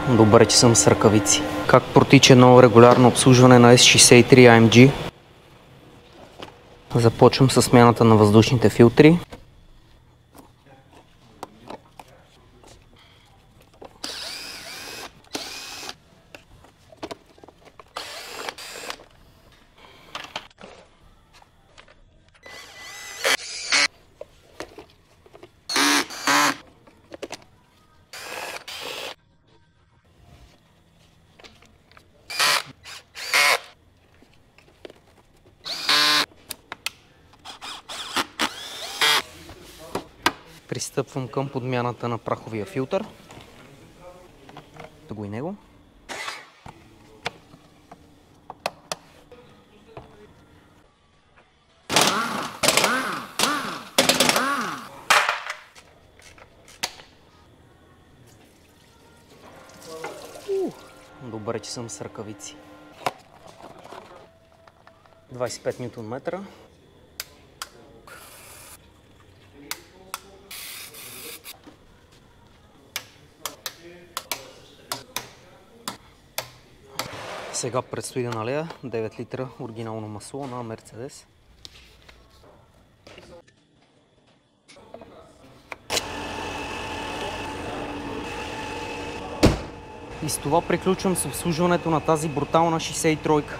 Добре, че съм с ръкавици. Как протича едно регулярно обслужване на S63 AMG? Започвам с смяната на въздушните филтри. Пристъпвам към подмяната на праховия филтър. Ето го и него. Добре, че съм с ръкавици. 25 Нм. Сега предстои да налея 9 литра оригинално масло на Мерцедес. И с това приключвам с обслужването на тази брутална 63-ка.